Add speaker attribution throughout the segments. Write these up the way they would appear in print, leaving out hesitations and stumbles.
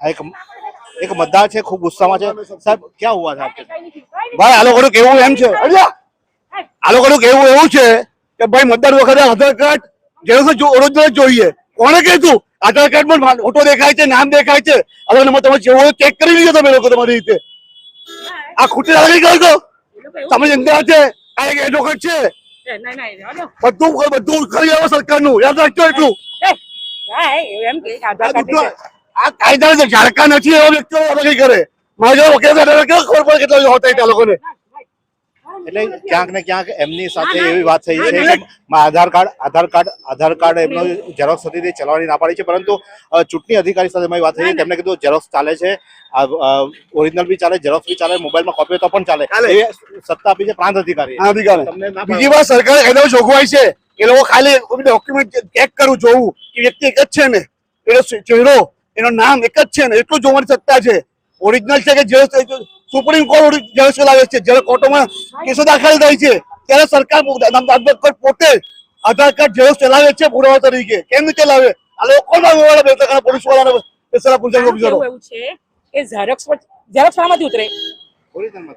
Speaker 1: एक एक मतदार છે ખૂબ ગુસ્સામાં છે સાહેબ क्या हुआ था आपके ભાઈ આ લોકોનું કેવું એમ છે આ લોકોનું કેવું એવું છે કે ભાઈ મતદાર વખતે આધાર કાર્ડ જેનું ઓરિજિનલ જોઈએ કોણે કીધું આધાર કાર્ડ માં ફોટો દેખાય છે નામ દેખાય છે હવે તમે જેવો ચેક કરી લીધો તમે લોકો તમારી રીતે આ ખોટી લાગણી કરશો તમે જનતા છે આ એક એડવોકેટ છે બધું બધું કરી આવે સરકારનું યાદ રાખજો એટલું આ કાયદા ઝાડકા નથી એવો વ્યક્તિઓ કઈ કરે મારે જો વકીલ ખબર પડે કેટલા હોતા એ લોકોને એટલે ક્યાંક ને ક્યાંક એમની સાથે એવી વાત થઈ છે કે આધાર કાર્ડ એમનો ઝેરોક્સ હતી તે ચલાવવાની ના પાડી છે પરંતુ ચૂંટણી અધિકારી સાથે મારી વાત થઈ તેમણે કીધું ઝેરોક્સ ચાલે છે ઓરિજિનલ બી ચાલે ઝેરોક્સ બી ચાલે મોબાઈલમાં કોપી તો પણ ચાલે એ સત્તા આપી છે પ્રાંત અધિકારી બીજી વાર સરકાર એનો જોગવાઈ છે એ લોકો ખાલી ડોક્યુમેન્ટ ચેક કરવું જોવું કે વ્યક્તિ એક જ છે ને એનો ચહેરો એનું નામ એક જ છે ને એટલું જોવાની સત્તા છે ઓરિજિનલ છે કે જે સુપ્રીમ કોર્ટ ઝેરોક્સ ચલાવે છે જ્યારે કોર્ટોમાં કેસો દાખલ થાય છે ત્યારે સરકાર પોતે આધાર કાર્ડ ઝેરોક્સ ચલાવે છે પુરાવા તરીકે કેમ નહીં ચલાવે આ લોકો પોલીસ વાળા પોલીસ ઓફિસરો
Speaker 2: એવું છે કે ઝેરોક્સ માંથી ઉતરે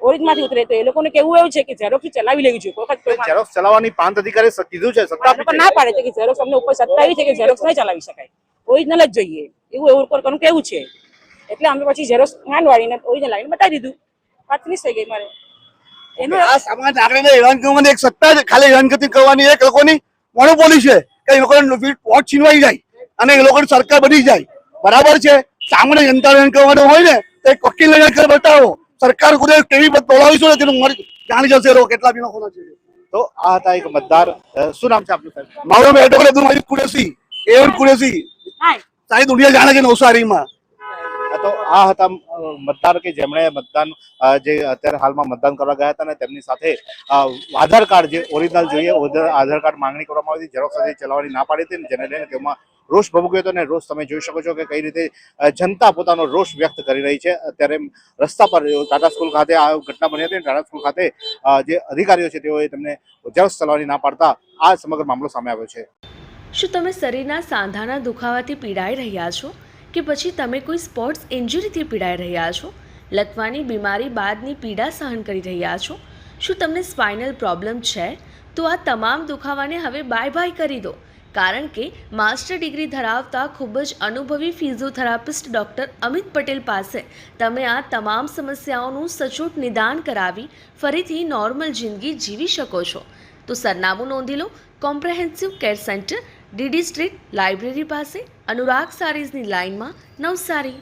Speaker 2: ઓરિજિનલ માંથી ઉતરે તો એ લોકોને કેવું એવું છે કે ઝેરોક્સ ચલાવી લેવી જોઈએ
Speaker 1: ઝેરોક્સ ચલાવવાની પ્રાંત અધિકારી કીધું છે સત્તા
Speaker 2: ના પાડે છે કે ઝેરોક્સ અમને ઉપર સત્તા આવી છે કે ઝેરોક્સ નહીં ચલાવી શકાય ઓરિજિનલ જ જોઈએ એવું લોકોનું કેવું છે એટલે અમે પછી ઝેરોક્સ માંડ વાળીને ઓરિજિનલ લાવીને બતાવી દીધું વાત ફિનિશ થઈ ગઈ મારે
Speaker 1: આ સમાજ આગળને હેરાન કરવાની એક સત્તા છે ખાલી હેરાનગતિ કરવાની એક લોકોની મોનોપોલી છે કે એ લોકોને વોટ છીનવાઈ જાય અને એ લોકોની સરકાર બની જાય બરાબર છે સામાન્ય જનતા હેરાન કરવાનું હોય ને તો એક વકીલ લઈને બતાવો સરકાર ખુદ કેવી બોલાવીશું ને તેનું જાણી જશે કેટલા બી લોકો છે તો આ હતા એક મતદાર શું નામ છે આપનું સાહેબ મારું એડવોકેટ અબ્દુલ કુરેશી એમ કુરેશી સારી દુનિયા જાણે છે નવસારીમાં તો આ હતા મતદાર કે જેમણે મતદાન જે અત્યારે હાલમાં મતદાન કરવા ગયા હતા ને તેમની સાથે આધાર કાર્ડ જે ઓરિજિનલ જોઈએ આધાર કાર્ડ માંગણી કરવામાં આવી હતી ઝેરોક્સ ચલાવવાની ના પાડી હતી જેને લઈને તેમાં રોષ ભભૂક્યો હતો અને રોષ તમે જોઈ શકો છો કે કઈ રીતે જનતા પોતાનો રોષ વ્યક્ત કરી રહી છે અત્યારે રસ્તા પર ટાટા સ્કૂલ ખાતે આ ઘટના બની હતી ટાટા સ્કૂલ ખાતે જે અધિકારીઓ છે તેઓએ તેમને ઝેરોક્સ ચલાવવાની ના પાડતા આ સમગ્ર મામલો સામે આવ્યો છે
Speaker 3: શું તમે શરીરના સાંધાના દુખાવાથી પીડાઈ રહ્યા છો કે પછી તમે કોઈ સ્પોર્ટ્સ ઇન્જરીથી પીડાઈ રહ્યા છો લકવાની બીમારી બાદની પીડા સહન કરી રહ્યા છો શું તમને સ્પાઇનલ પ્રોબ્લેમ છે તો આ તમામ દુખાવાને હવે બાય બાય કરી દો કારણ કે માસ્ટર ડિગ્રી ધરાવતા ખૂબ જ અનુભવી ફિઝિયોથેરાપિસ્ટ ડૉક્ટર અમિત પટેલ પાસે તમે આ તમામ સમસ્યાઓનું સચોટ નિદાન કરાવી ફરીથી નોર્મલ જિંદગી જીવી શકો છો તો સરનામું નોંધી લો comprehensive care centre DD street library પાસે અનુરાગ સારીઝની લાઇનમાં નવસારી